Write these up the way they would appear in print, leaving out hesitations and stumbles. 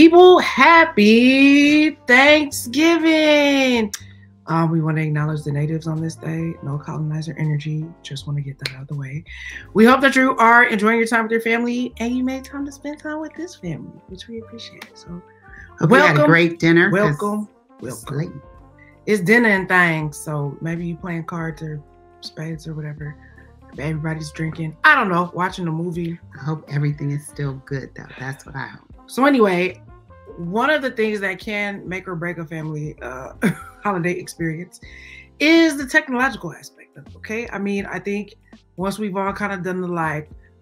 people, happy Thanksgiving. We want to acknowledge the natives on this day. No colonizer energy. Just want to get that out of the way. We hope that you are enjoying your time with your family and you made time to spend time with this family, which we appreciate. So, welcome. We had a great dinner. Welcome. It's dinner and things. So maybe you playing cards or spades or whatever. Everybody's drinking. I don't know. Watching a movie. I hope everything is still good, though. That's what I hope. So anyway, one of the things that can make or break a family holiday experience is the technological aspect of it, okay? I mean, I think once we've all kind of done the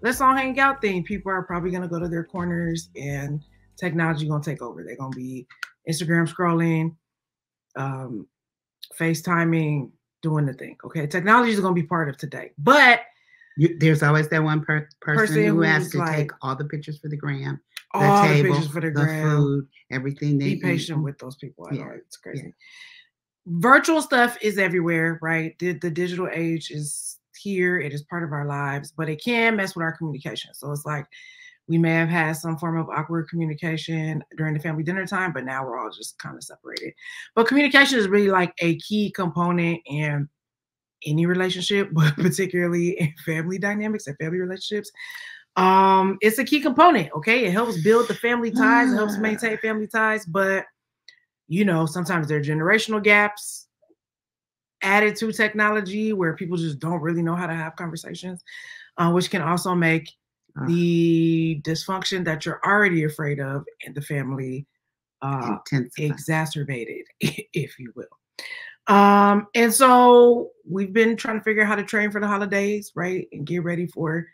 let's all hang out thing, people are probably going to go to their corners and technology going to take over. They're going to be Instagram scrolling, FaceTiming, doing the thing, okay? Technology is going to be part of today. But there's always that one person who has to take all the pictures for the gram, the table, the food, everything. Be patient with those people. I know it's crazy. Yeah. Virtual stuff is everywhere, right? The digital age is here. It is part of our lives, but it can mess with our communication. So it's like we may have had some form of awkward communication during the family dinner time, but now we're all just kind of separated. But communication is really like a key component in any relationship, but particularly in family dynamics and family relationships. It's a key component, okay? It helps build the family ties, it helps maintain family ties, but you know, sometimes there are generational gaps added to technology where people just don't really know how to have conversations, which can also make the dysfunction that you're already afraid of in the family exacerbated, if you will. And so we've been trying to figure out how to train for the holidays, right? And get ready for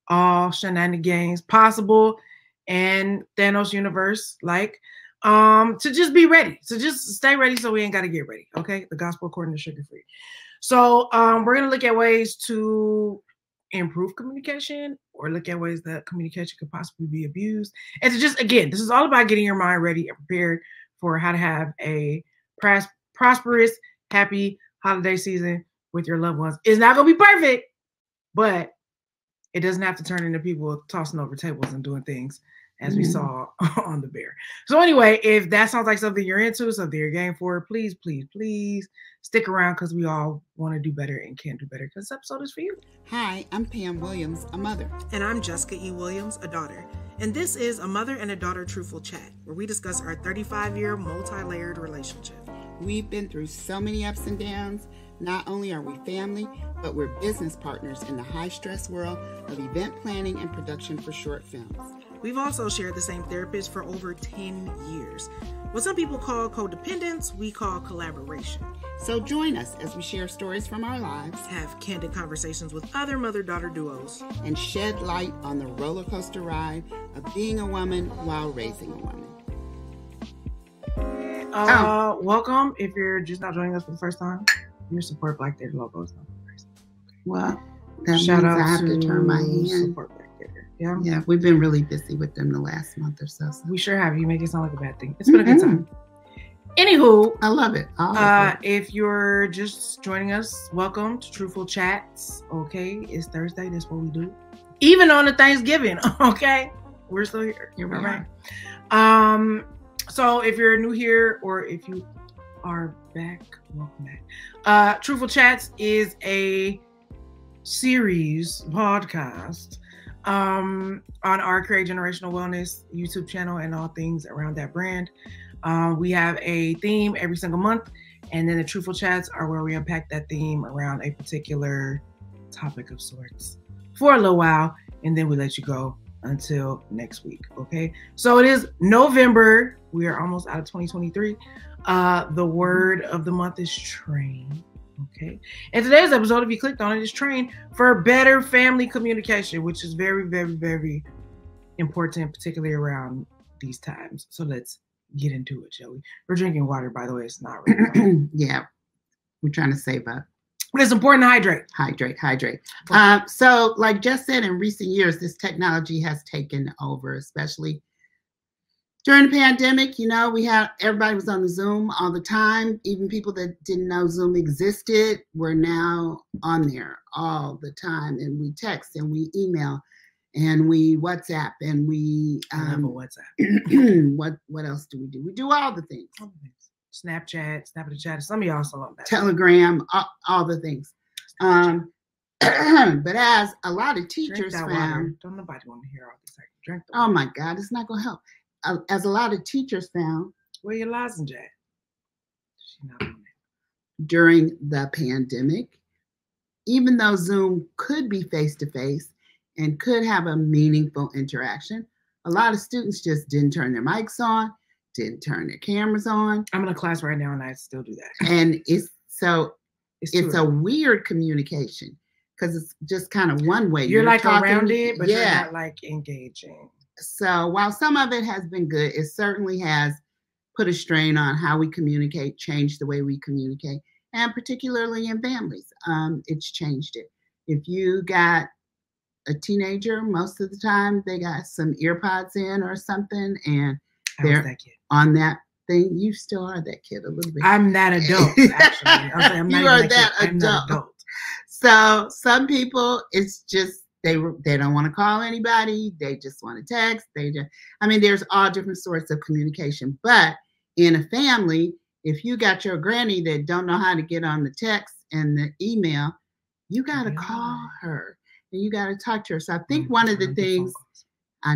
all shenanigans possible and Thanos universe, to just be ready. So just stay ready so we ain't got to get ready, okay? The gospel according to Sugar Free. So we're going to look at ways to improve communication or look at ways that communication could possibly be abused. And to just, again, this is all about getting your mind ready and prepared for how to have a prosperous, happy holiday season with your loved ones. It's not going to be perfect, but it doesn't have to turn into people tossing over tables and doing things as we saw on The Bear. So anyway, if that sounds like something you're into, something you're game for, please, please, please stick around because we all want to do better and can do better because this episode is for you. Hi, I'm Pam Williams, a mother. And I'm Jessica E. Williams, a daughter. And this is a mother and a daughter truthful chat where we discuss our 35-year multi-layered relationship. We've been through so many ups and downs. Not only are we family, but we're business partners in the high-stress world of event planning and production for short films. We've also shared the same therapist for over 10 years. What some people call codependence, we call collaboration. So join us as we share stories from our lives, have candid conversations with other mother-daughter duos, and shed light on the roller coaster ride of being a woman while raising a woman. Welcome. If you're just not joining us for the first time, your support Black Theater logo is not the first. Well, that means I have to turn my hand. Support Black Theater. Yeah, we've been really busy with them the last month or so. We sure have. You make it sound like a bad thing. It's been a good time. Anywho, I love it. If you're just joining us, welcome to Truthful Chats. Okay, it's Thursday. That's what we do. Even on the Thanksgiving. Okay, we're still here. Here we are. So if you're new here or if you are back, welcome back. Truthful Chats is a series podcast on our Create Generational Wellness YouTube channel and all things around that brand. We have a theme every single month, and then the Truthful Chats are where we unpack that theme around a particular topic of sorts for a little while, and then we let you go until next week. Okay, so it is November. We are almost out of 2023. The word of the month is train. Okay, and today's episode, if you clicked on it, is train for better family communication, which is very, very, very important, particularly around these times. So let's get into it, shall we? We're drinking water, by the way. It's not really yeah, we're trying to save up. But it's important to hydrate. Hydrate. So like Jess said, in recent years, this technology has taken over, especially during the pandemic. You know, everybody was on the Zoom all the time. Even people that didn't know Zoom existed were now on there all the time. And we text and we email. and we WhatsApp, and we WhatsApp. what else do? We do all the things. Snapchat, Snapchat. Some of y'all still on that. Telegram, all the things. But as a lot of teachers found, don't nobody want to hear all this. Drink the water. Oh my God, it's not gonna help. As a lot of teachers found, where your lozenge at? She not on it. During the pandemic, even though Zoom could be face-to-face and could have a meaningful interaction, a lot of students just didn't turn their mics on, didn't turn their cameras on. I'm in a class right now and I still do that. And it's a weird communication because it's just kind of one way. You're like talking, around it, but you're not like engaging. So while some of it has been good, it certainly has put a strain on how we communicate, changed the way we communicate, and particularly in families, it's changed it. If you got a teenager, most of the time they got some ear pods in or something, and they're that kid. On that thing. You still are that kid a little bit. I'm that adult, actually. I'm not you are that adult. So some people, it's just they don't want to call anybody. They just want to text. There's all different sorts of communication. But in a family, if you got your granny that don't know how to get on the text and the email, you got to call her and you got to talk to her. So I think one of the things, I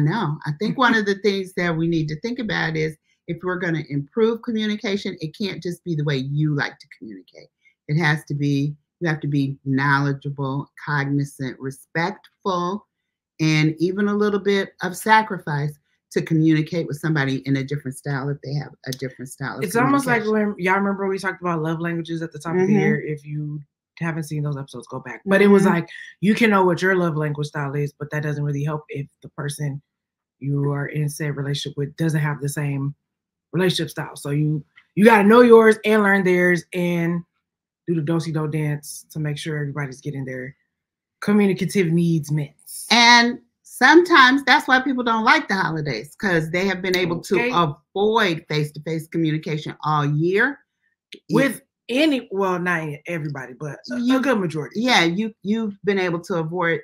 think one of the things that we need to think about is if we're going to improve communication, it can't just be the way you like to communicate. It has to be, you have to be knowledgeable, cognizant, respectful, and even a little bit of sacrifice to communicate with somebody in a different style if they have a different style of It's almost like when y'all remember we talked about love languages at the top of the year. If you haven't seen those episodes, go back. But it was like you can know what your love language style is, but that doesn't really help if the person you are in said relationship with doesn't have the same relationship style. So you got to know yours and learn theirs and do the do-si-do dance to make sure everybody's getting their communicative needs met. And sometimes that's why people don't like the holidays, because they have been able to avoid face-to-face communication all year. With not everybody, but a good majority. Yeah, you've been able to avoid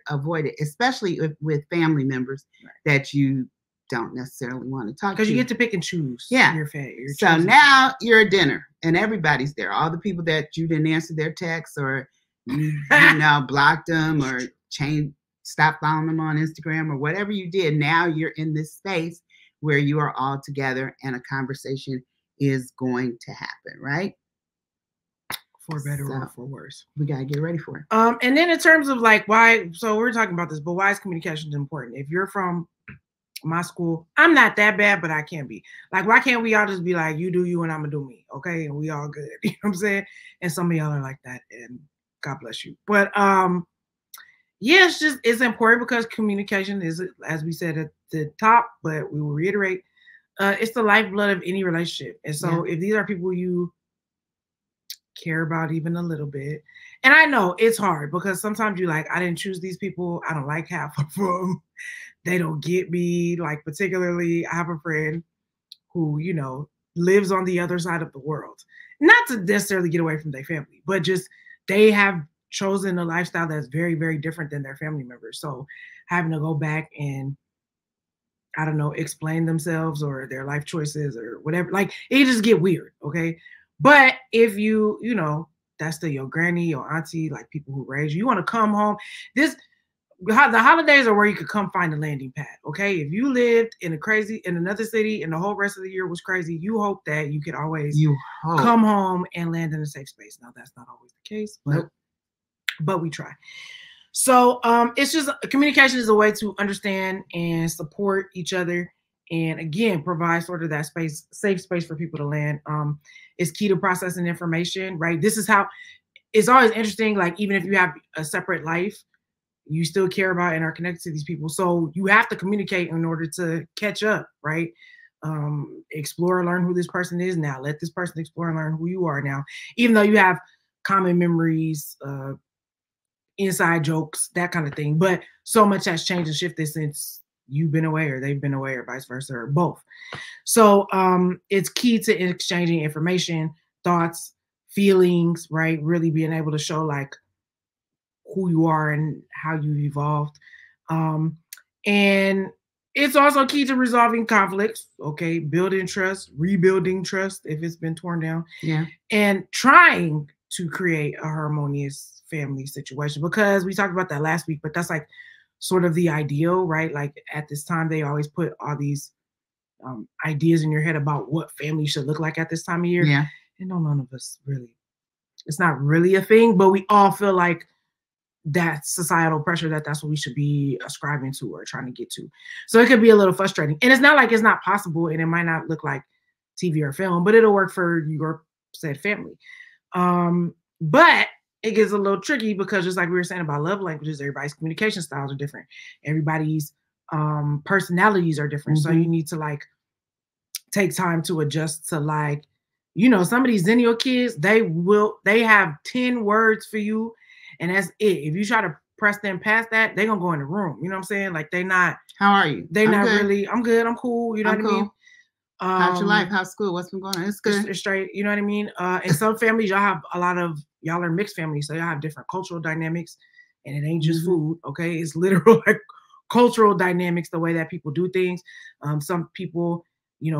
it, especially with family members that you don't necessarily want to talk to. Because you get to pick and choose. Yeah. So now you're at dinner and everybody's there. All the people that you didn't answer their texts or you blocked them or stop following them on Instagram or whatever you did. Now you're in this space where you are all together and a conversation is going to happen, right? For better or for worse. We got to get ready for it. And then in terms of like why, so we're talking about this, but why is communication important? If you're from my school, I'm not that bad, but I can be. Like, why can't we all just be like, you do you and I'm gonna do me, okay? And we all good. You know what I'm saying? And some of y'all are like that, and God bless you. But yeah, it's important because communication is, as we said at the top, but we will reiterate, it's the lifeblood of any relationship. And so if these are people you care about even a little bit, and I know it's hard because sometimes you're like, I didn't choose these people. I don't like half of them. They don't get me. Like, particularly, I have a friend who, lives on the other side of the world. Not to necessarily get away from their family, but just they have chosen a lifestyle that's very, very different than their family members. So having to go back and, I don't know, explain themselves or their life choices or whatever, like, it just get weird, okay? But if you that's still your granny, your auntie, like people who raised you want to come home. The holidays are where you could come find a landing pad, okay? If you lived in another city and the whole rest of the year was crazy, you hope that you could always come home and land in a safe space. Now, that's not always the case, but we try. So it's just communication is a way to understand and support each other. And again, provide sort of that safe space for people to land. It's key to processing information, right? This is how it's always interesting. Like, even if you have a separate life, you still care about and are connected to these people. So you have to communicate in order to catch up, right? Explore and learn who this person is now. Let this person explore and learn who you are now. Even though you have common memories, inside jokes, that kind of thing. But so much has changed and shifted since you've been away or they've been away or vice versa or both. So it's key to exchanging information, thoughts, feelings, right? Really being able to show like who you are and how you've evolved. And it's also key to resolving conflicts, okay? Building trust, rebuilding trust if it's been torn down. Yeah. And trying to create a harmonious family situation, because we talked about that last week, but that's like sort of the ideal, right? Like at this time, they always put all these ideas in your head about what family should look like at this time of year. Yeah. And no, none of us really, it's not really a thing, but we all feel like that societal pressure that's what we should be ascribing to or trying to get to. So it could be a little frustrating. And it's not like it's not possible, and it might not look like TV or film, but it'll work for your said family. But it gets a little tricky because just like we were saying about love languages, everybody's communication styles are different. Everybody's personalities are different. So you need to like take time to adjust to like, some of these Zennial kids, they have 10 words for you, and that's it. If you try to press them past that, they're gonna go in the room. You know what I'm saying? Like they not. How are you? They not good. Really. I'm good. I'm cool. You know what I mean? How's your life? How's school? What's been going on? It's good. It's straight. You know what I mean? In some families, y'all are mixed families, so y'all have different cultural dynamics, and it ain't just food. Okay, it's literal like cultural dynamics, the way that people do things. Some people,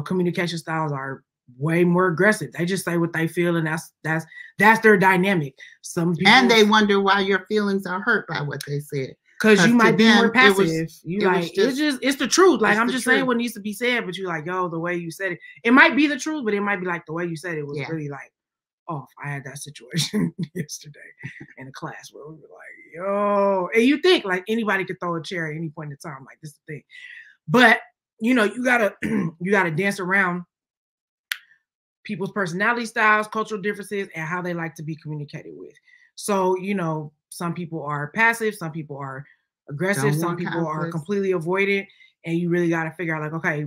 communication styles are way more aggressive. They just say what they feel, and that's their dynamic. Some people, and they wonder why your feelings are hurt by what they said. Because you might be more passive. It's the truth. Like I'm just saying what needs to be said, but you're like, yo, the way you said it. It might be the truth, but it might be like the way you said it was really like off. I had that situation yesterday in a class where we were like, yo, and you think like anybody could throw a chair at any point in time, like this is the thing. But you gotta dance around people's personality styles, cultural differences, and how they like to be communicated with. So, some people are passive, some people are aggressive, some people are completely avoidant, and you really got to figure out like, okay,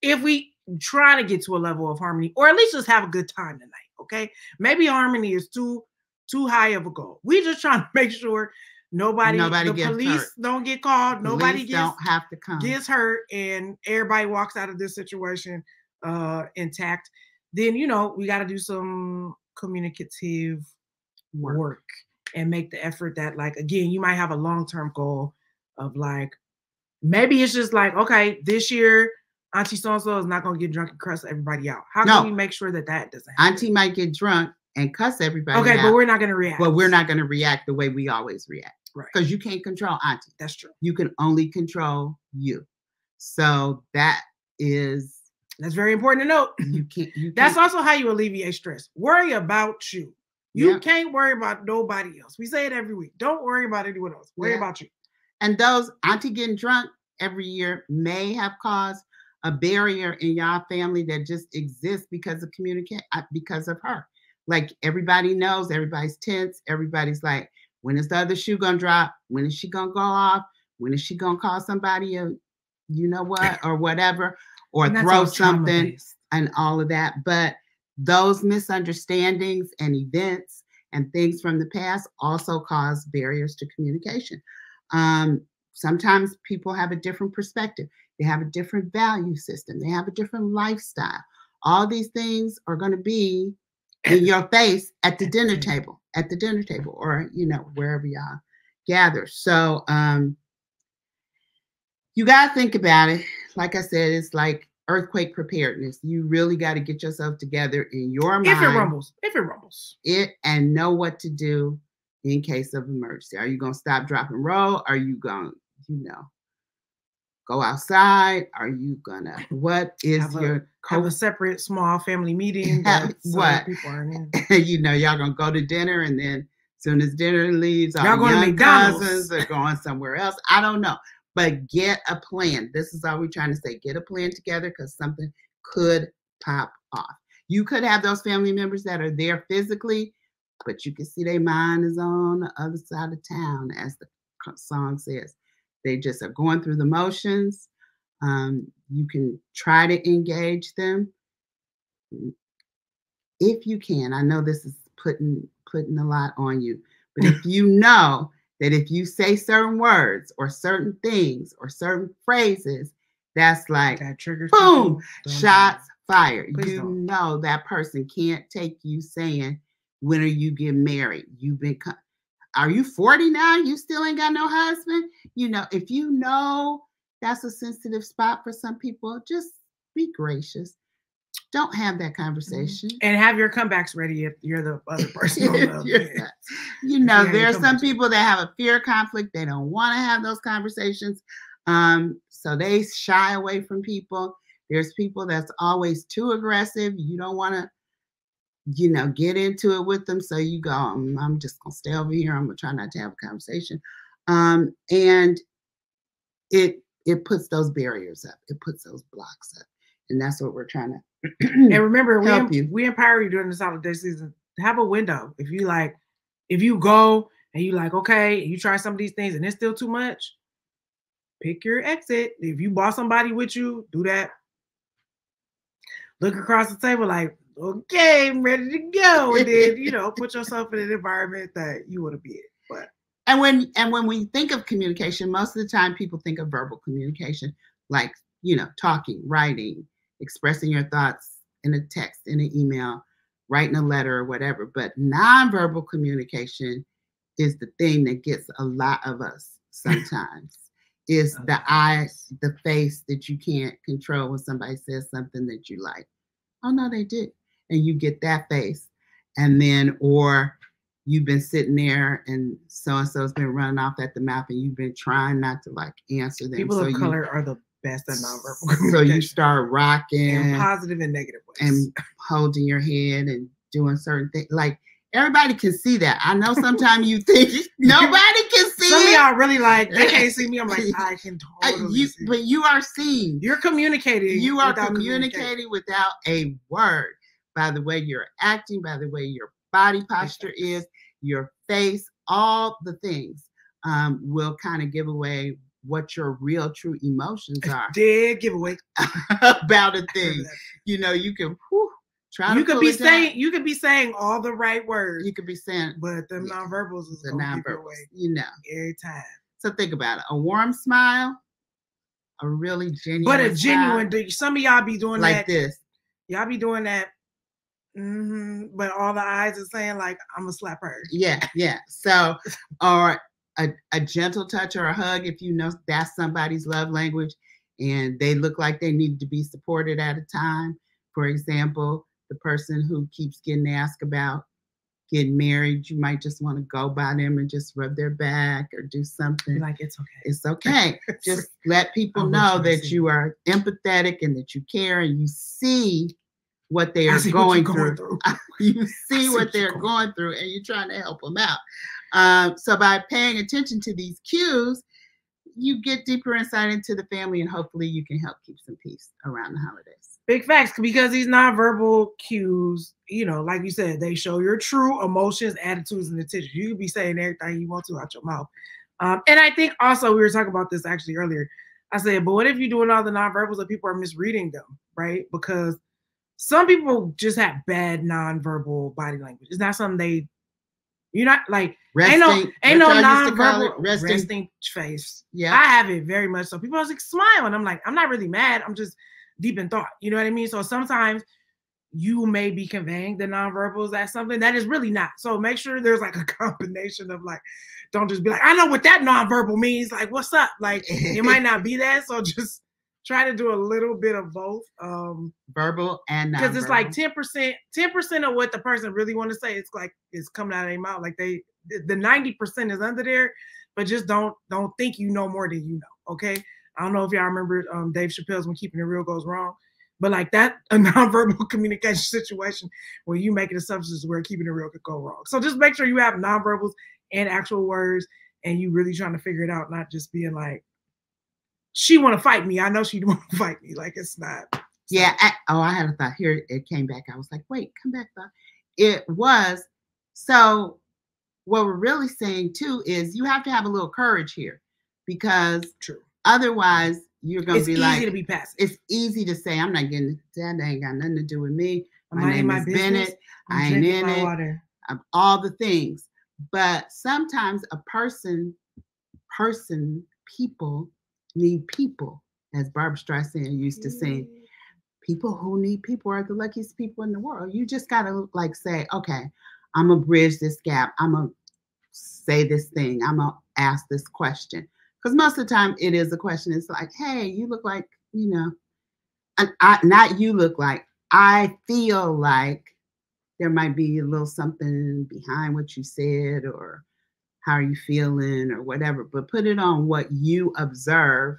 if we try to get to a level of harmony, or at least just have a good time tonight, okay? Maybe harmony is too high of a goal. We just trying to make sure the police hurt. Don't get called, nobody gets hurt, and everybody walks out of this situation intact. Then, we got to do some communicative work and make the effort that, like, again, you might have a long-term goal of like, maybe it's just like, okay, this year, Auntie so-and-so is not going to get drunk and cuss everybody out. How can we make sure that doesn't happen? Auntie might get drunk and cuss everybody out. Okay, but we're not going to react. But we're not going to react the way we always react. Right. Because you can't control Auntie. That's true. You can only control you. So that's very important to note. That's also how you alleviate stress. Worry about you. You can't worry about nobody else. We say it every week. Don't worry about anyone else. Worry about you. And those Auntie getting drunk every year may have caused a barrier in y'all family that just exists because of her. Like everybody knows, everybody's tense. Everybody's like, when is the other shoe gonna drop? When is she gonna go off? When is she gonna call somebody a, you know what, or whatever, or throw something and all of that. But those misunderstandings and events and things from the past also cause barriers to communication. Sometimes people have a different perspective. They have a different value system. They have a different lifestyle. All these things are going to be in your face at the dinner table, or, wherever y'all gather. So you got to think about it. Like I said, it's like earthquake preparedness. You really got to get yourself together in your mind. If it rumbles. And know what to do in case of emergency. Are you going to stop, drop, and roll? Are you going to, go outside? Are you going to, what is have a separate small family meeting? What? People are in. Y'all going to go to dinner, and then as soon as dinner leaves, y'all going to McDonald's. Cousins are going somewhere else. I don't know. But get a plan. This is all we're trying to say. Get a plan together, because something could pop off. You could have those family members that are there physically, but you can see their mind is on the other side of town, as the song says. They just are going through the motions. You can try to engage them if you can. I know this is putting a lot on you, but if you know that if you say certain words or certain things or certain phrases, that's like, that triggers boom, shots fired. You know that person can't take you saying, when are you getting married? Are you 40 now? You still ain't got no husband? If you know that's a sensitive spot for some people. Just be gracious. Don't have that conversation. And have your comebacks ready if you're the other person on the other end. You know, there are some people that have a fear conflict. They don't want to have those conversations. So they shy away from people. There's people that's always too aggressive. You don't want to, you know, get into it with them. So you go, I'm just going to stay over here. I'm going to try not to have a conversation. And it puts those barriers up. It puts those blocks up. And that's what we're trying to and remember, we empower you during this holiday season. Have a window. If you go and you like, okay, you try some of these things and it's still too much, pick your exit. If you brought somebody with you, do that. Look across the table like, okay, I'm ready to go. And then, you know, put yourself in an environment that you want to be in. But and when we think of communication, most of the time people think of verbal communication, like, you know, talking, writing, expressing your thoughts in a text, in an email, writing a letter or whatever. But nonverbal communication is the thing that gets a lot of us sometimes. Is the eyes, the face that you can't control when somebody says something that you like. Oh, no, they did. And you get that face. And then, or you've been sitting there and so-and-so's been running off at the mouth and you've been trying not to like answer them. People of color are the best at nonverbal communication. So you start rocking. In positive and negative ways. And holding your head and doing certain things. Like, everybody can see that. I know sometimes you think nobody can see Some of y'all really like, they can't see me. I'm like, I can totally see. But you are seen. You're communicating. You are communicating without a word. By the way you're acting, by the way your body posture is, your face, all the things will kind of give away what your real true emotions are. Dead giveaway about a thing. You know, you can you could be saying all the right words. You could be saying, but the nonverbals is the nonverbals. You know, every time. So think about it: a warm smile, a really genuine, but a genuine. Smile, some of y'all be doing like that, this. Y'all be doing that. But all the eyes are saying like, I'm gonna slap her. Yeah. So, or a gentle touch or a hug if you know that's somebody's love language, and they look like they need to be supported at a time. For example, the person who keeps getting asked about getting married, you might just want to go by them and just rub their back or do something. Be like, it's okay. It's okay. Just let people know that you are empathetic and that you care and you see what they are going through. You see what they're going through and you're trying to help them out. So by paying attention to these cues, you get deeper insight into the family and hopefully you can help keep some peace around the holidays. Big facts, because these nonverbal cues, you know, like you said, they show your true emotions, attitudes, and intentions. You can be saying everything you want to out your mouth. And I think also we were talking about this actually earlier. I said, but what if you're doing all the nonverbals and people are misreading them, right? Because some people just have bad nonverbal body language. It's not something you're not like, ain't no nonverbal resting face. Yeah. I have it very much. So people are like, smile. And I'm like, I'm not really mad. I'm just deep in thought. You know what I mean? So sometimes you may be conveying the nonverbals as something that is really not. So make sure there's like a combination of like, don't just be like, I know what that nonverbal means. Like, what's up? Like, it might not be that. So just try to do a little bit of both. Verbal and nonverbal. Because it's like 10% of what the person really want to say, it's like, it's coming out of their mouth. Like the 90% is under there, but just don't think you know more than you know. Okay. I don't know if y'all remember Dave Chappelle's When Keeping It Real Goes Wrong, but like that, a nonverbal communication situation where you making assumptions where keeping it real could go wrong. So just make sure you have nonverbals and actual words and you really trying to figure it out, not just being like, she want to fight me. I know she want to fight me. Like it's not. Yeah. I had a thought here. It came back. I was like, wait, come back. It was. So what we're really saying too is you have to have a little courage here because true. Otherwise you're going to be like, it's easy to be passive. It's easy to say, I'm not getting that. Ain't got nothing to do with me. My name is Bennett. I ain't in it. Water. All the things. But sometimes a people need people, as Barbra Streisand used to sing. People who need people are the luckiest people in the world. You just got to like say, okay, I'm going to bridge this gap. I'm going to say this thing. I'm going to ask this question. Because most of the time it is a question. It's like, hey, you look like, you know, not you look like, I feel like there might be a little something behind what you said, or how are you feeling, or whatever. But put it on what you observe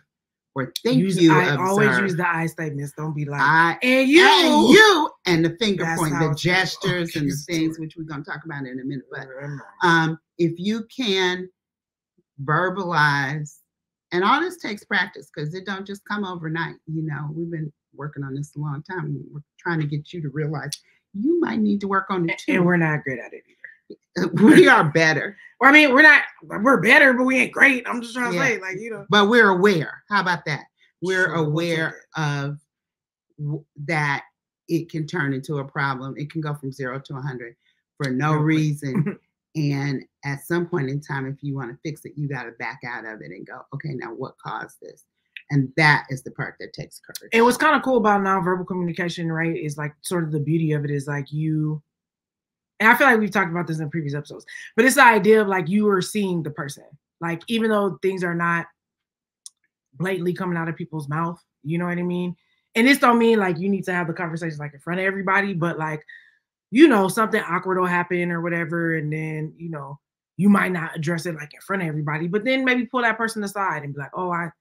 or think you observe. Always use the I statements. Don't be like, and you, and the finger point, the gestures, and the things, which we're going to talk about in a minute. But if you can verbalize, and all this takes practice, because it don't just come overnight. You know, we've been working on this a long time. We're trying to get you to realize you might need to work on it too. And we're not good at it either. We are better. Well, I mean, we're better, but we ain't great. I'm just trying to say, like, you know. But we're aware. How about that? We're aware of that it can turn into a problem. It can go from 0 to 100 for no reason. And at some point in time, if you want to fix it, you got to back out of it and go, okay, now what caused this? And that is the part that takes courage. And what's kind of cool about nonverbal communication, right, is like sort of the beauty of it is like you, and I feel like we've talked about this in previous episodes, but it's the idea of like you are seeing the person. Like, even though things are not blatantly coming out of people's mouth, you know what I mean? And this don't mean like you need to have the conversation like in front of everybody, but like, you know, something awkward will happen or whatever. And then, you know, you might not address it like in front of everybody, but then maybe pull that person aside and be like, oh, I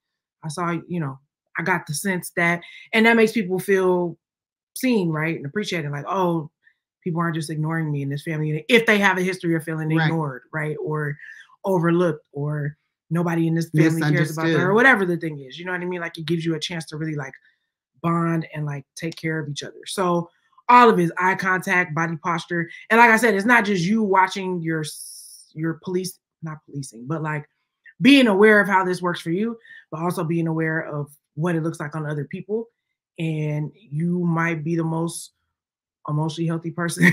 saw, you know, I got the sense that, and that makes people feel seen, right? And appreciated, like, oh, people aren't just ignoring me in this family. If they have a history of feeling ignored, right? Or overlooked, or nobody in this family cares about them, or whatever the thing is, you know what I mean? Like, it gives you a chance to really like bond and like take care of each other. So all of it is eye contact, body posture. And like I said, it's not just you watching your not policing, but like being aware of how this works for you, but also being aware of what it looks like on other people. And you might be the most emotionally healthy person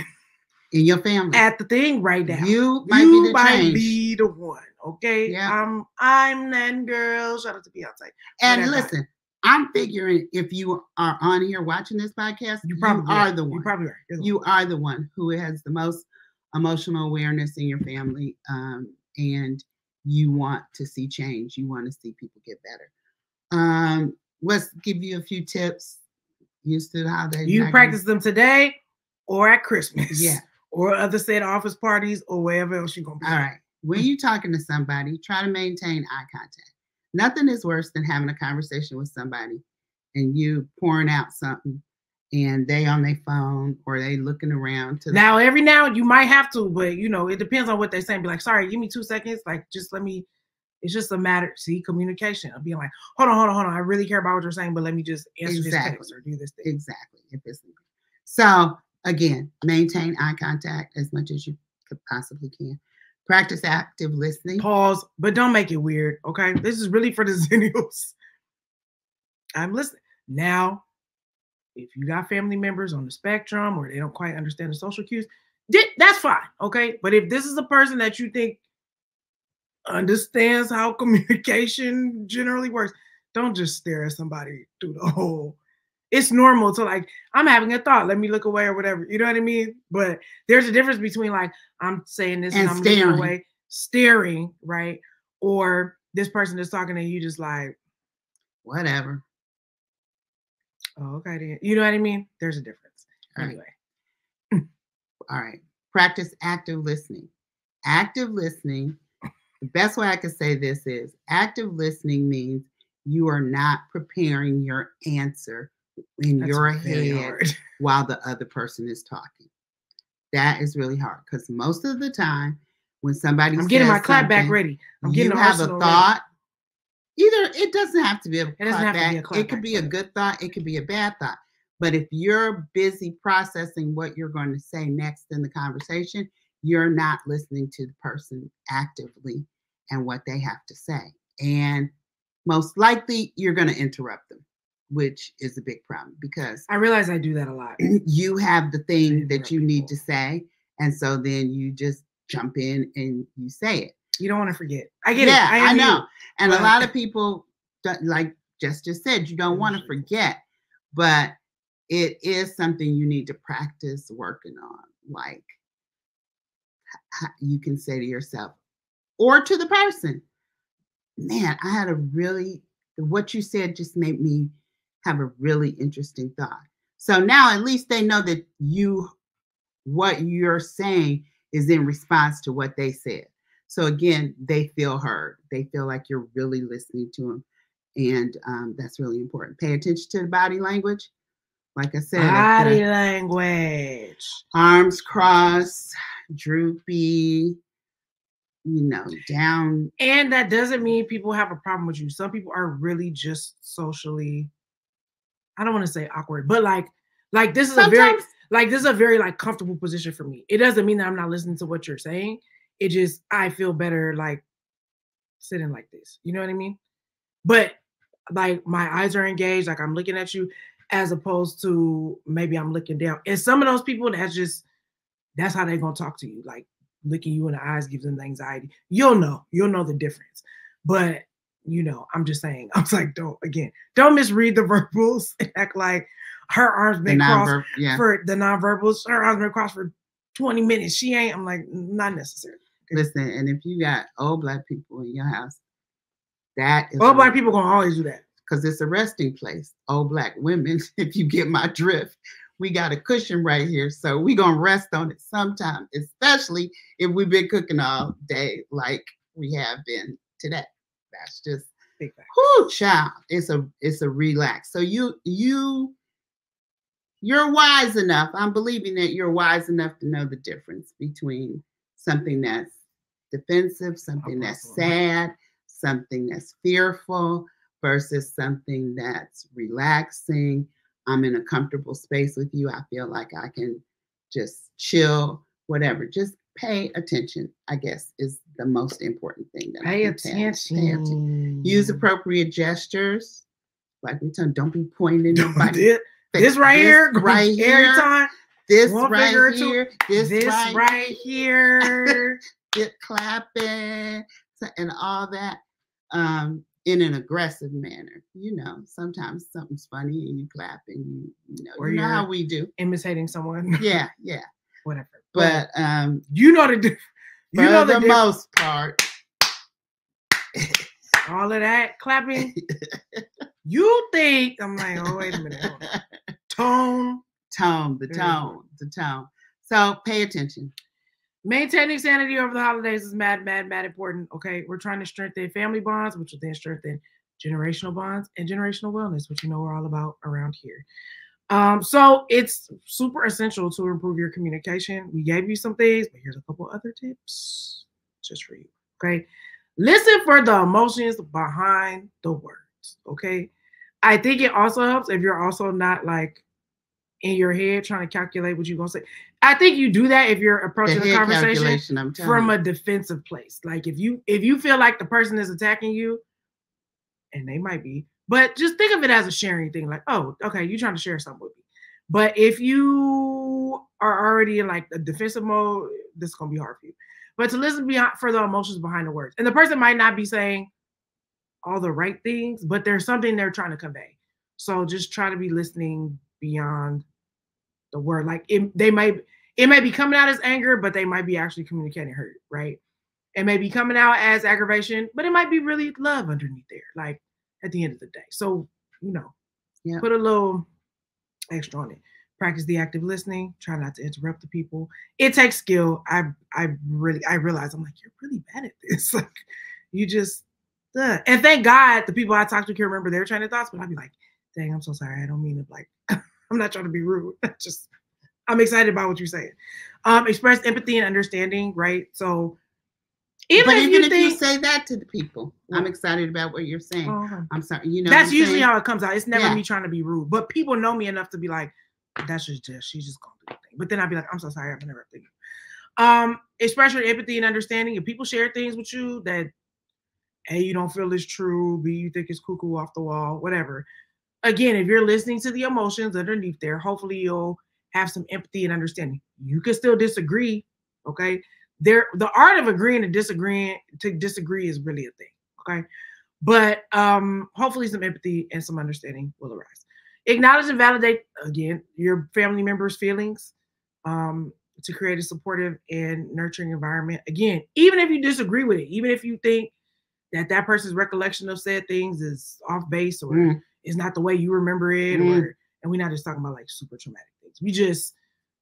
in your family at the thing right now. You might be the one. Okay. Yeah. I'm that girl. Shout out to Beyonce. And listen, I'm figuring if you are on here watching this podcast, you are the one. You probably are. You are the one who has the most emotional awareness in your family, and you want to see change. You want to see people get better. Let's give you a few tips. Used to how they you practice them today or at Christmas, or other state office parties, or wherever else you're gonna be. All right. When you're talking to somebody, try to maintain eye contact. Nothing is worse than having a conversation with somebody and you pouring out something and they on their phone or they looking around. Now, every now you might have to, but you know, it depends on what they're saying. Be like, sorry, give me 2 seconds. Like, just let me, it's just a matter, communication. I'll be like, hold on. I really care about what you're saying, but let me just answer this text or do this thing. Exactly. So again, maintain eye contact as much as you could possibly can. Practice active listening. Pause, but don't make it weird, okay? This is really for the Zennials. I'm listening. Now, if you got family members on the spectrum or they don't quite understand the social cues, that's fine, okay? But if this is a person that you think understands how communication generally works, don't just stare at somebody through the whole. It's normal to like, I'm having a thought, let me look away or whatever. You know what I mean? But there's a difference between like, I'm saying this and I'm looking away, staring, right? Or this person is talking and you just like, whatever. Oh, okay. Then. You know what I mean? There's a difference. Anyway. All right. Practice active listening. Active listening. The best way I could say this is active listening means you are not preparing your answer in your head while the other person is talking. That is really hard because most of the time when somebody I'm getting my clap back ready. You have a thought. Either it doesn't have to be a clap back. It could be a good thought. It could be a bad thought. But if you're busy processing what you're going to say next in the conversation, you're not listening to the person actively and what they have to say. And most likely you're going to interrupt them, which is a big problem because I realize I do that a lot. You have the thing that you need to say. And so then you just jump in and you say it. You don't want to forget. I get it. I know. And a lot of people, like Jess just said, you don't want to forget, but it is something you need to practice working on. Like you can say to yourself or to the person, man, I had what you said just made me have a really interesting thought. So now at least they know that what you're saying is in response to what they said. So again, they feel heard. They feel like you're really listening to them. And that's really important. Pay attention to the body language. Like I said, body language. Arms crossed, droopy, down. And that doesn't mean people have a problem with you. Some people are really just socially, I don't want to say awkward, but like this is sometimes, this is a very like comfortable position for me. It doesn't mean that I'm not listening to what you're saying. It just, I feel better like sitting like this. You know what I mean? But like my eyes are engaged, like I'm looking at you, as opposed to maybe I'm looking down. And some of those people, that's how they're gonna talk to you. Like looking you in the eyes gives them anxiety. You'll know the difference. But I'm just saying, I was like, don't misread the verbals and act like her arms been crossed for the nonverbals. Her arms been crossed for 20 minutes. She ain't. I'm like, not necessary. Okay. Listen, and if you got old Black people in your house, that is old Black people gonna always do that. Because it's a resting place. Old Black women, if you get my drift, we got a cushion right here. So we're going to rest on it sometime, especially if we've been cooking all day like we have been today. That's just, whoo, child. It's a relax. So you're wise enough. I'm believing that you're wise enough to know the difference between something that's defensive, something that's sad, something that's fearful, versus something that's relaxing. I'm in a comfortable space with you. I feel like I can just chill, whatever. Just pay attention, I guess, is the most important thing. Pay attention. Use appropriate gestures. Like we tell, don't be pointing nobody. This right here, right here. Every time. This right here. This right here. Get clapping and all that. In an aggressive manner, sometimes something's funny and you clap and or you know how we do, imitating someone. Yeah, whatever. But the most part, all of that clapping. You think I'm like, oh wait a minute, the tone. So pay attention. Maintaining sanity over the holidays is mad important. Okay, we're trying to strengthen family bonds, which will then strengthen generational bonds and generational wellness, which we're all about around here. So it's super essential to improve your communication. We gave you some things, but here's a couple other tips just for you. Okay, listen for the emotions behind the words. Okay, I think it also helps if you're also not like in your head trying to calculate what you're gonna say. I think you do that if you're approaching the conversation from a defensive place. Like if you feel like the person is attacking you, and they might be, but just think of it as a sharing thing. Like, oh, okay, you're trying to share something with me. But if you are already in like a defensive mode, this is gonna be hard for you. But to listen for the emotions behind the words, and the person might not be saying all the right things, but there's something they're trying to convey. So just try to be listening beyond the word. Like it may be coming out as anger, but they might be actually communicating hurt, right? It may be coming out as aggravation, but it might be really love underneath there, like at the end of the day. So, put a little extra on it. Practice the active listening. Try not to interrupt the people. It takes skill. I realize I'm like, you're really bad at this. Like you just, and thank God the people I talk to can remember their train of thoughts, but I'd be like, dang, I'm so sorry. I don't mean to like, I'm not trying to be rude. I'm excited about what you're saying. Express empathy and understanding, right? So even if you say that to the people, I'm excited about what you're saying. I'm sorry, that's usually how it comes out. It's never me trying to be rude, but people know me enough to be like, that's just Jess. She's just gonna do the thing. But then I'd be like, I'm so sorry, I've interrupted you. Express your empathy and understanding. If people share things with you that A, you don't feel is true, B, you think it's cuckoo off the wall, whatever. Again, if you're listening to the emotions underneath there, hopefully you'll have some empathy and understanding. You can still disagree, okay? The art of agreeing to disagree is really a thing, okay? But hopefully some empathy and some understanding will arise. Acknowledge and validate, again, your family members' feelings to create a supportive and nurturing environment. Again, even if you disagree with it, even if you think that person's recollection of said things is off base or is not the way you remember it, or and we're not just talking about like super traumatic things. We just,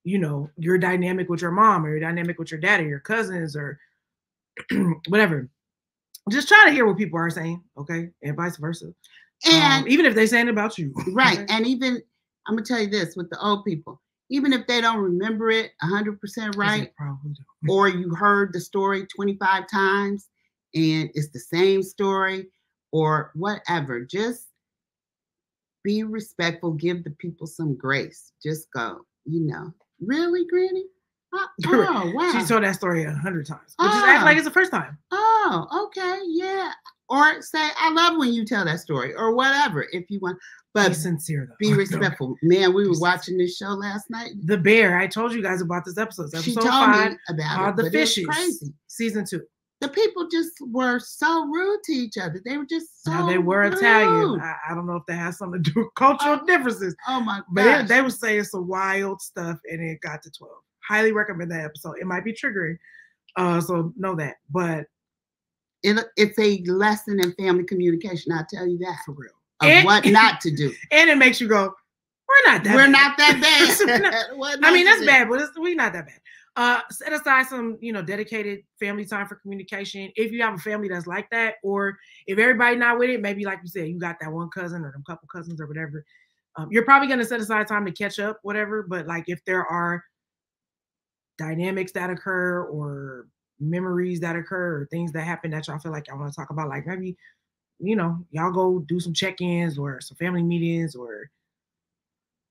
you know, your dynamic with your mom or your dynamic with your dad or your cousins or whatever. Just try to hear what people are saying, okay, and vice versa. And even if they're saying about you, right? Okay? And even I'm gonna tell you this with the old people, even if they don't remember it 100% right, or you heard the story 25 times and it's the same story or whatever, just be respectful. Give the people some grace. Just go, you know, really, Granny? Oh, wow. She told that story 100 times. But just act like it's the first time. Oh, okay. Yeah. Or say, I love when you tell that story or whatever if you want. But be sincere, though. Be respectful. Man, we were watching this show last night. The Bear. I told you guys about this episode. She told 5, me about it. The Fishes. Crazy. Season 2. The people just were so rude to each other. They were just so they were rude. Italian. I don't know if that has something to do with cultural differences. Oh, my God. But they were saying some wild stuff, and it got to 12. Highly recommend that episode. It might be triggering, so know that. But it's a lesson in family communication. I'll tell you that for real. Of what not to do, and it makes you go, "We're not that. We're bad. Not that bad." I mean, that's bad, but we're not that bad. Set aside some, you know, dedicated family time for communication. If you have a family that's like that, or if everybody not with it, maybe like you said, you got that one cousin or them couple cousins or whatever. You're probably gonna set aside time to catch up, whatever. But like, if there are dynamics that occur or memories that occur or things that happen that y'all feel like y'all want to talk about, like maybe, you know, y'all go do some check-ins or some family meetings or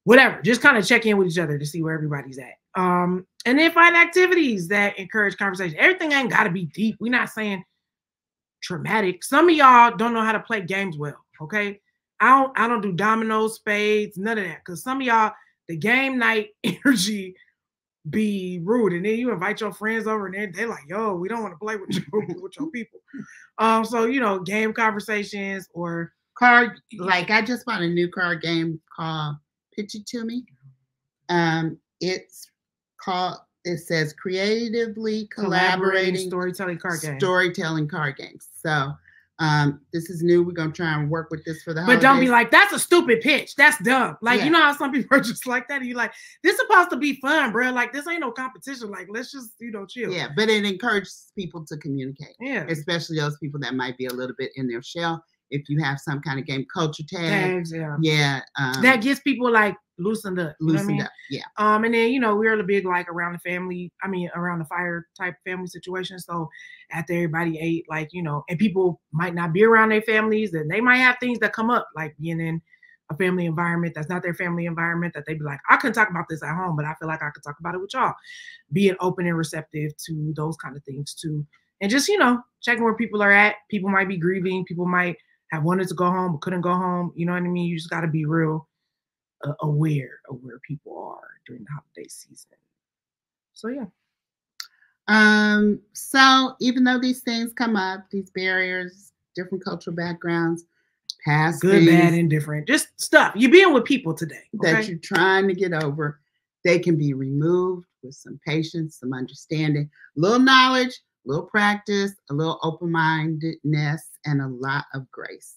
whatever. Just kind of check in with each other to see where everybody's at. And then find activities that encourage conversation. Everything ain't got to be deep. We're not saying traumatic. Some of y'all don't know how to play games well, okay? I don't do dominoes, spades, none of that. Because some of y'all, the game night energy be rude, and then you invite your friends over and they're like, yo, we don't want to play with you with your people. So, you know, game conversations or card, like I just bought a new card game called Pitch It To Me. It says creatively collaborating storytelling card games. So this is new. We're gonna try and work with this for the holidays. But don't be like, that's a stupid pitch. That's dumb. Like, you know how some people are just like that. And you're like, this is supposed to be fun, bro. Like, this ain't no competition. Like, let's just, you know, chill. Yeah, but it encourages people to communicate. Yeah. Especially those people that might be a little bit in their shell. If you have some kind of game, culture tags. Yeah. That gets people like loosened up. Yeah. And then, you know, we're a big like around the fire type family situation. So after everybody ate, like, you know, and people might not be around their families, and they might have things that come up, like being in a family environment that's not their family environment, that they be like, I couldn't talk about this at home, but I feel like I could talk about it with y'all. Being open and receptive to those kind of things too. And just, you know, checking where people are at. People might be grieving. People might have wanted to go home but couldn't go home. You know what I mean? You just got to be real aware of where people are during the holiday season. So yeah. So even though these things come up, these barriers, different cultural backgrounds, past good, bad, indifferent, just stuff. You're being with people today, okay? That you're trying to get over. They can be removed with some patience, some understanding, a little knowledge, a little practice, a little open-mindedness, and a lot of grace.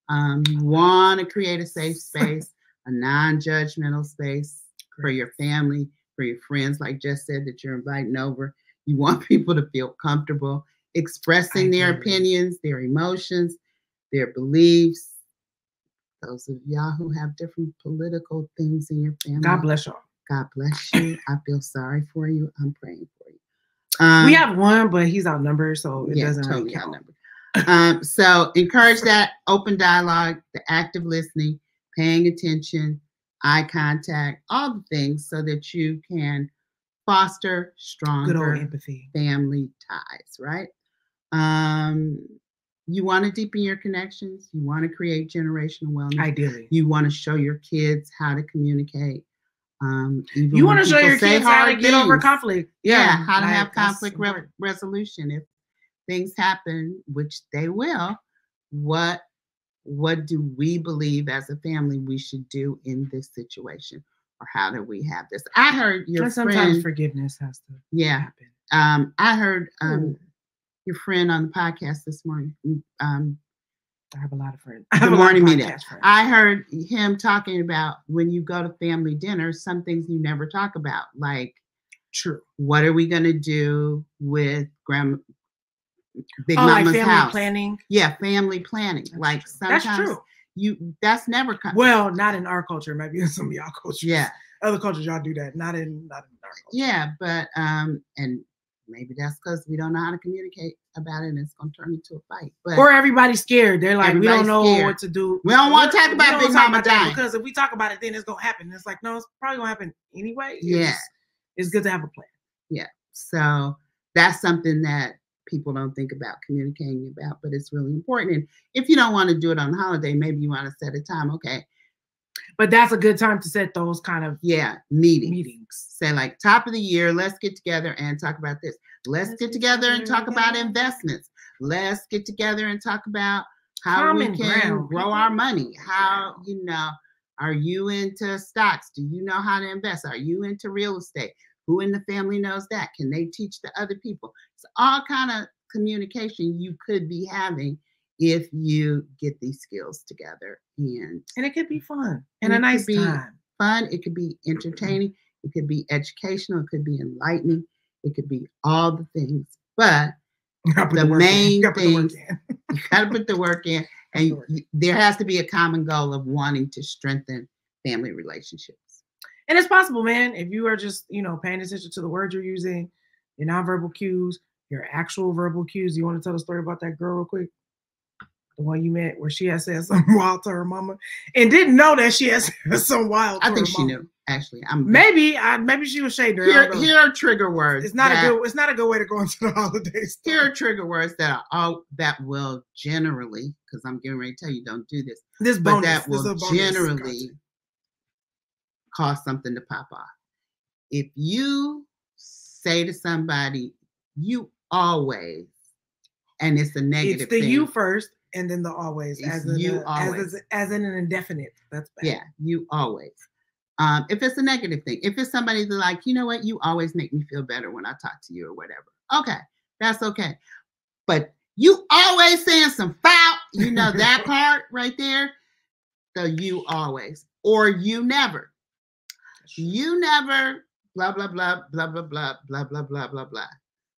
You want to create a safe space, a non-judgmental space for your family, for your friends, like Jess said, that you're inviting over. You want people to feel comfortable expressing their opinions, their emotions, their beliefs. Those of y'all who have different political things in your family. God bless y'all. God bless you. I feel sorry for you. I'm praying for you. We have one, but he's outnumbered, so it doesn't totally count. Outnumbered. So encourage that open dialogue, the active listening, paying attention, eye contact, all the things so that you can foster stronger good old empathy family ties, right? You want to deepen your connections. You want to create generational wellness. Ideally. You want to show your kids how to communicate. You want to show your kids how to get over conflict. Yeah, how to have conflict resolution. If things happen, which they will, what do we believe as a family we should do in this situation? Or how do we have this? I heard your sometimes forgiveness has to happen. I heard your friend on the podcast this morning. I have a lot of friends. The morning meeting. I heard him talking about when you go to family dinners, some things you never talk about, like, true, what are we going to do with Big Mama's like family house? Planning. Yeah, family planning. That's like true. Sometimes that's true. That's never come. Well, not in our culture. Maybe in some of y'all cultures. Yeah, other cultures y'all do that. Not in our culture. Yeah, but and maybe that's because we don't know how to communicate about it, and it's going to turn into a fight. But or everybody's scared. They're like, we don't know what to do. We don't want to talk about Big Mama dying because if we talk about it, then it's going to happen. It's like, no, it's probably going to happen anyway. Yeah, it's good to have a plan. Yeah, so that's something that people don't think about communicating about, but it's really important. And if you don't want to do it on holiday, maybe you want to set a time. Okay. But that's a good time to set those kind of meetings. Say like top of the year, let's get together and talk about this. Let's get together and talk about investments. Let's get together and talk about how we can grow our money. How, are you into stocks? Do you know how to invest? Are you into real estate? Who in the family knows that? Can they teach the other people? It's all kind of communication you could be having if you get these skills together. And it could be fun and a nice time. Fun. It could be entertaining. It could be educational. It could be enlightening. It could be all the things. But the main thing, you got to put the work in. And there has to be a common goal of wanting to strengthen family relationships. And it's possible, man, if you are just, paying attention to the words you're using, your nonverbal cues, your actual verbal cues. You want to tell a story about that girl real quick? The one you met where she had said something wild to her mama and didn't know that she had said something wild to her mama. I think she knew, actually. Maybe she was shading her. Here are trigger words. It's not a good way to go into the holidays. Here are trigger words that will generally, because I'm getting ready to tell you, don't do this. That will generally cause something to pop off. If you say to somebody, you always, and it's a negative thing. It's the you first and then the always, as in an indefinite. That's bad. Yeah, you always. If it's a negative thing, if it's somebody that's like, you know what, you always make me feel better when I talk to you or whatever. Okay, that's okay. But you always saying some foul, that part right there. So you always, or you never. You never, blah, blah, blah, blah, blah, blah, blah, blah, blah, blah, blah.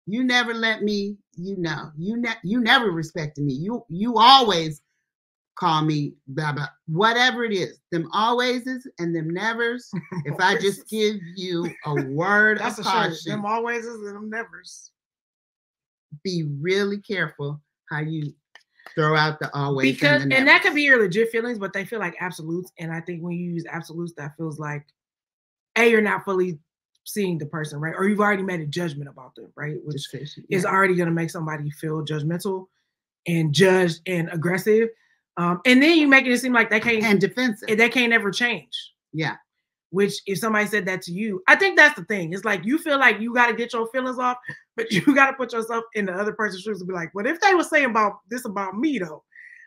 You never let me, you never respected me. You always call me blah, blah, whatever it is. Them alwayses and them nevers. If I just give you a word of caution. Them alwayses and them nevers. Be really careful how you throw out the always and the nevers. And that could be your legit feelings, but they feel like absolutes. And I think when you use absolutes, that feels like, you're not fully seeing the person, right? Or you've already made a judgment about them, right? Which is already going to make somebody feel judgmental and judged and aggressive. And then you make it seem like they can't, and defensive. They can't ever change. Yeah. Which if somebody said that to you, I think that's the thing. It's like you feel like you got to get your feelings off, but you got to put yourself in the other person's shoes and be like, what if they were saying about me though?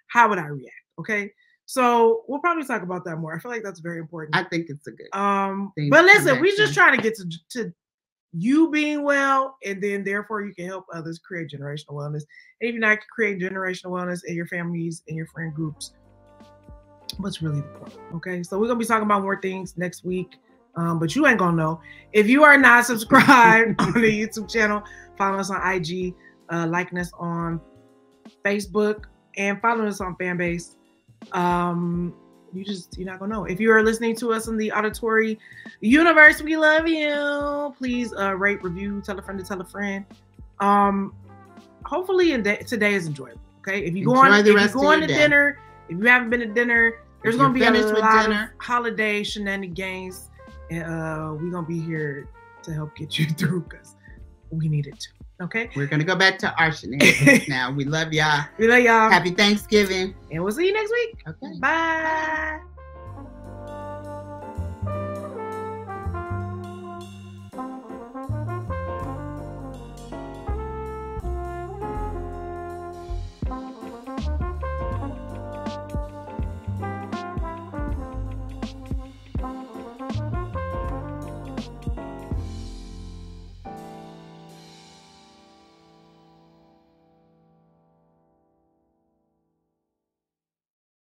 How would I react? Okay. So we'll probably talk about that more. I feel like that's very important. I think it's a good thing. But listen, we're just trying to get to you being well, and then therefore you can help others create generational wellness. And if you're not creating generational wellness in your families and your friend groups, what's really the point? Okay, so we're gonna be talking about more things next week. But you ain't gonna know. If you are not subscribed on the YouTube channel, follow us on IG, liking us on Facebook, and follow us on Fanbase. You're not gonna know. If you are listening to us in the auditory universe, we love you. Please rate, review, tell a friend to tell a friend. Hopefully today is enjoyable. Okay, if you go on to dinner, if you haven't been to dinner, there's gonna be a lot of holiday shenanigans, and we're gonna be here to help get you through because we need it too. Okay, we're gonna go back to our shenanigans now. We love y'all. We love y'all. Happy Thanksgiving, and we'll see you next week. Okay, bye.